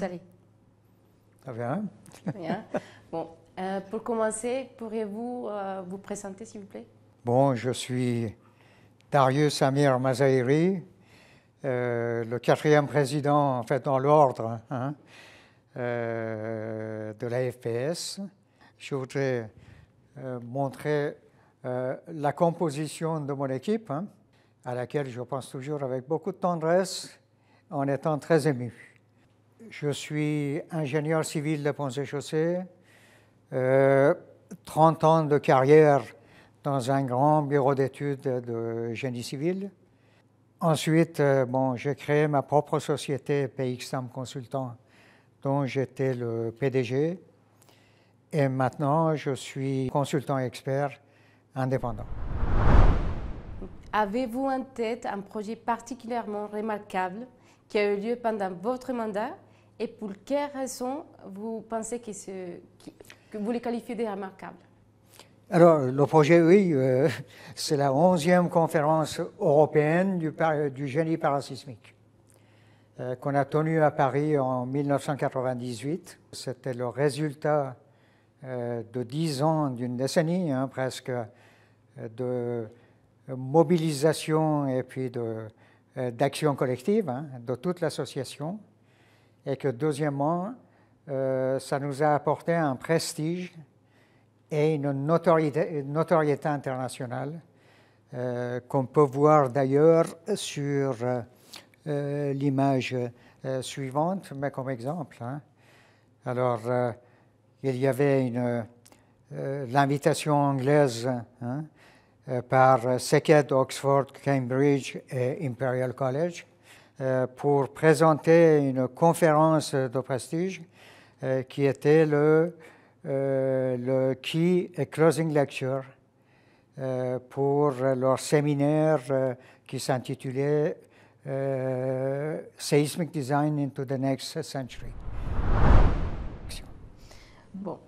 vous allez? Très bien. Bien. Bon, pour commencer, pourriez-vous vous présenter, s'il vous plaît? Bon, je suis Darius Amir Mazahiri, le 4e président, en fait, dans l'ordre de la FPS. Je voudrais montrer la composition de mon équipe, à laquelle je pense toujours avec beaucoup de tendresse, en étant très ému. Je suis ingénieur civil de ponts et chaussées, 30 ans de carrière dans un grand bureau d'études de génie civil. Ensuite, j'ai créé ma propre société, PXTAM Consultant, dont j'étais le PDG. Et maintenant, je suis consultant expert indépendant. Avez-vous en tête un projet particulièrement remarquable qui a eu lieu pendant votre mandat et pour quelles raisons vous pensez que vous le qualifiez de remarquable? Alors, le projet, oui, c'est la 11e conférence européenne du génie parasismique qu'on a tenue à Paris en 1998. C'était le résultat de 10 ans, d'une décennie presque, de mobilisation et puis d'action collective de toute l'association. Et que deuxièmement, ça nous a apporté un prestige et une notoriété internationale qu'on peut voir d'ailleurs sur l'image suivante, mais comme exemple. Alors, il y avait l'invitation anglaise par SECED, Oxford, Cambridge et Imperial College pour présenter une conférence de prestige qui était le Key et Closing Lecture pour leur séminaire qui s'intitulait Seismic Design into the Next Century. Bon.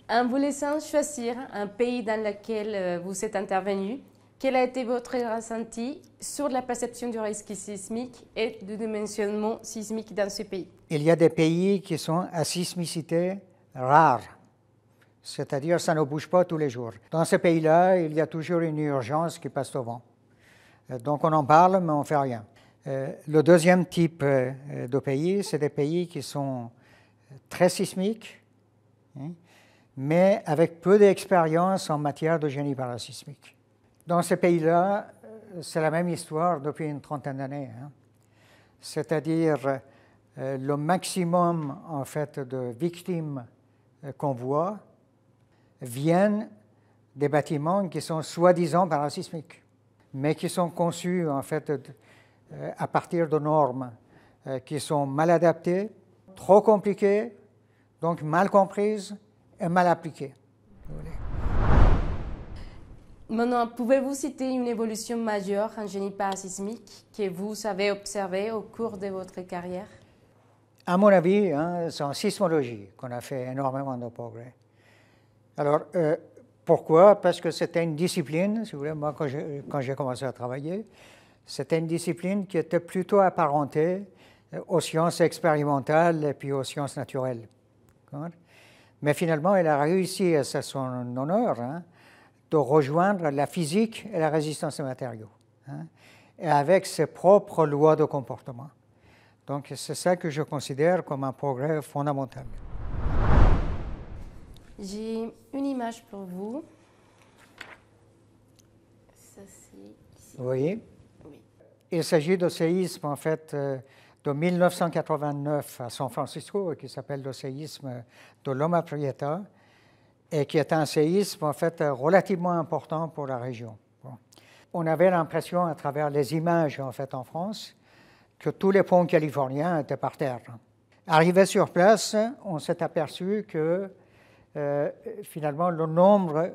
En vous laissant choisir un pays dans lequel vous êtes intervenu, quel a été votre ressenti sur la perception du risque sismique et du dimensionnement sismique dans ce pays? Il y a des pays qui sont à sismicité rare, c'est-à-dire ça ne bouge pas tous les jours. Dans ces pays-là, il y a toujours une urgence qui passe devant. Donc on en parle, mais on ne fait rien. Le deuxième type de pays, c'est des pays qui sont très sismiques, mais avec peu d'expérience en matière de génie parasismique. Dans ces pays-là, c'est la même histoire depuis une trentaine d'années. C'est-à-dire le maximum en fait de victimes qu'on voit viennent des bâtiments qui sont soi-disant parasismiques, mais qui sont conçus en fait à partir de normes qui sont mal adaptées, trop compliquées, donc mal comprises et mal appliquées. Maintenant, pouvez-vous citer une évolution majeure en génie parasismique que vous avez observée au cours de votre carrière? À mon avis, c'est en sismologie qu'on a fait énormément de progrès. Alors, pourquoi? Parce que c'était une discipline, si vous voulez, moi, quand j'ai commencé à travailler, c'était une discipline qui était plutôt apparentée aux sciences expérimentales et puis aux sciences naturelles. Mais finalement, elle a réussi, et c'est son honneur, de rejoindre la physique et la résistance des matériaux, et avec ses propres lois de comportement. Donc, c'est ça que je considère comme un progrès fondamental. J'ai une image pour vous. Ça, c'est ici. Oui. Oui. Il s'agit de séisme, en fait, de 1989 à San Francisco, qui s'appelle le séisme de Loma Prieta, et qui est un séisme, en fait, relativement important pour la région. Bon. On avait l'impression, à travers les images, en fait, en France, que tous les ponts californiens étaient par terre. Arrivé sur place, on s'est aperçu que finalement le nombre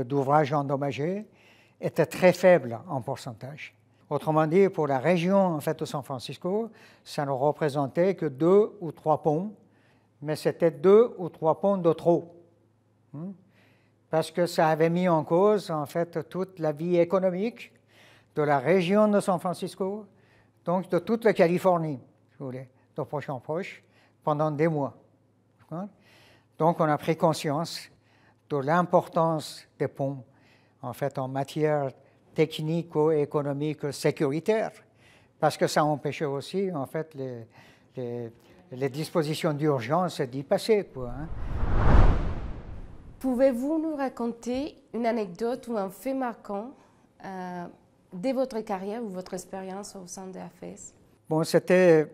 d'ouvrages endommagés était très faible en pourcentage. Autrement dit, pour la région en fait, de San Francisco, ça ne représentait que 2 ou 3 ponts, mais c'était 2 ou 3 ponts de trop. Parce que ça avait mis en cause en fait toute la vie économique de la région de San Francisco, donc de toute la Californie, si vous voulez. de proche en proche, pendant des mois. Donc, on a pris conscience de l'importance des ponts, en fait, en matière technico-économique sécuritaire, parce que ça empêchait aussi, en fait, les dispositions d'urgence d'y passer, quoi, hein. Pouvez-vous nous raconter une anecdote ou un fait marquant de votre carrière ou votre expérience au sein de AFES? Bon, c'était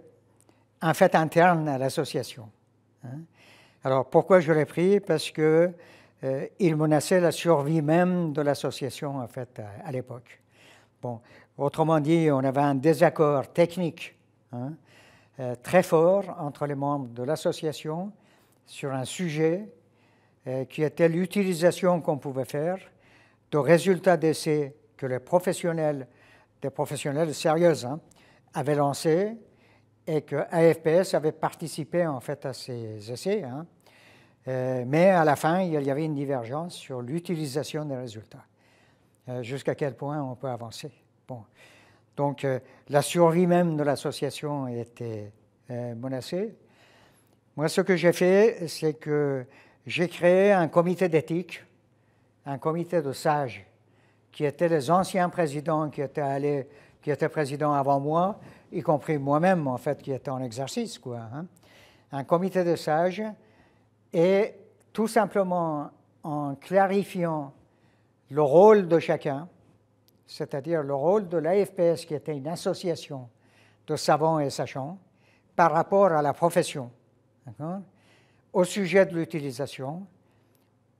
un fait interne à l'association, hein. Alors, pourquoi je l'ai pris? Parce que il menaçait la survie même de l'association, en fait, à l'époque. Bon, autrement dit, on avait un désaccord technique, hein, très fort entre les membres de l'association sur un sujet qui était l'utilisation qu'on pouvait faire de résultats d'essais que les professionnels, des professionnels sérieux, hein, avaient lancés et que AFPS avait participé en fait à ces essais, hein. Mais à la fin, il y avait une divergence sur l'utilisation des résultats. Jusqu'à quel point on peut avancer. Bon. Donc, la survie même de l'association était menacée. Moi, ce que j'ai fait, c'est que j'ai créé un comité d'éthique, un comité de sages, qui étaient les anciens présidents qui étaient présidents avant moi, y compris moi-même, en fait, qui était en exercice, quoi, hein. Un comité de sages, et tout simplement en clarifiant le rôle de chacun, c'est-à-dire le rôle de l'AFPS, qui était une association de savants et sachants, par rapport à la profession, d'accord? Au sujet de l'utilisation,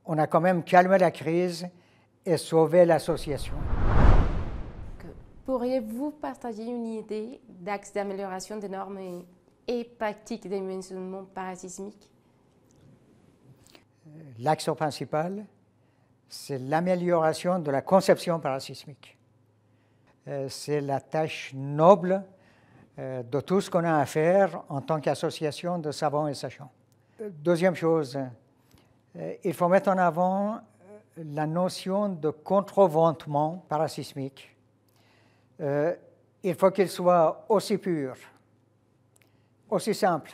on a quand même calmé la crise et sauvé l'association. Pourriez-vous partager une idée d'axe d'amélioration des normes et pratiques de dimensionnement parasismique? L'axe principal, c'est l'amélioration de la conception parasismique. C'est la tâche noble de tout ce qu'on a à faire en tant qu'association de savants et sachants. Deuxième chose, il faut mettre en avant la notion de contreventement parasismique. Il faut qu'il soit aussi pur, aussi simple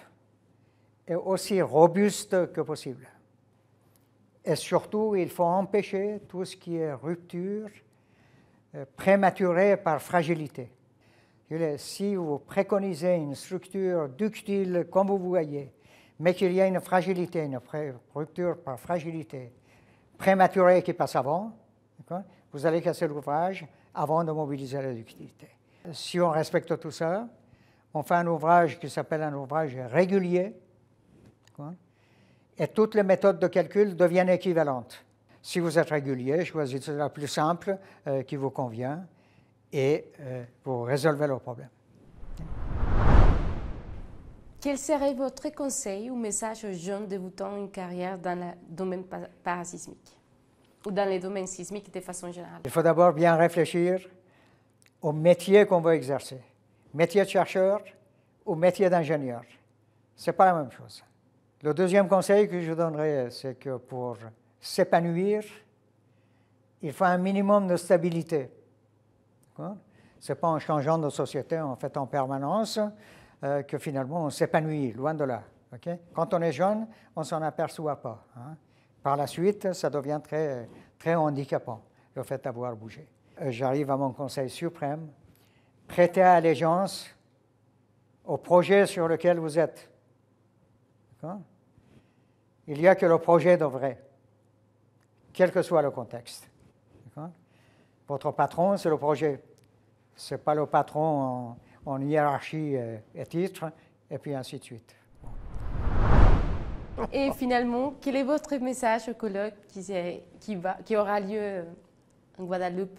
et aussi robuste que possible. Et surtout, il faut empêcher tout ce qui est rupture prématurée par fragilité. Si vous préconisez une structure ductile, comme vous voyez, mais qu'il y a une fragilité, une rupture par fragilité prématurée qui passe avant, vous allez casser l'ouvrage avant de mobiliser la ductilité. Si on respecte tout ça, on fait un ouvrage qui s'appelle un ouvrage régulier, et toutes les méthodes de calcul deviennent équivalentes. Si vous êtes régulier, choisissez la plus simple qui vous convient et vous résolvez le problème. Quel serait votre conseil ou message aux jeunes débutant une carrière dans le domaine parasismique ou dans les domaines sismiques de façon générale? Il faut d'abord bien réfléchir au métier qu'on veut exercer. Métier de chercheur ou métier d'ingénieur. Ce n'est pas la même chose. Le deuxième conseil que je donnerais, c'est que pour s'épanouir, il faut un minimum de stabilité. Ce n'est pas en changeant de société en fait en permanence que finalement on s'épanouit, loin de là. Okay? Quand on est jeune, on ne s'en aperçoit pas, hein. Par la suite, ça devient très, très handicapant, le fait d'avoir bougé. J'arrive à mon conseil suprême. Prêtez allégeance au projet sur lequel vous êtes. Il n'y a que le projet de vrai, quel que soit le contexte. Votre patron, c'est le projet. Ce n'est pas le patron en hiérarchie et titre, et puis ainsi de suite. Et finalement, quel est votre message au colloque qui aura lieu en Guadeloupe?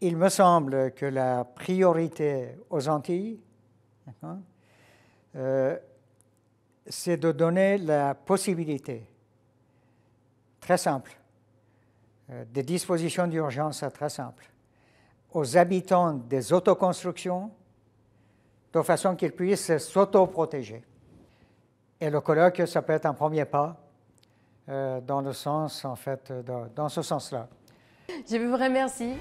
Il me semble que la priorité aux Antilles, c'est de donner la possibilité, très simple, des dispositions d'urgence très simples, aux habitants des autoconstructions, de façon qu'ils puissent s'autoprotéger. Et le colloque, ça peut être un premier pas dans le sens, en fait, dans ce sens-là. Je vous remercie.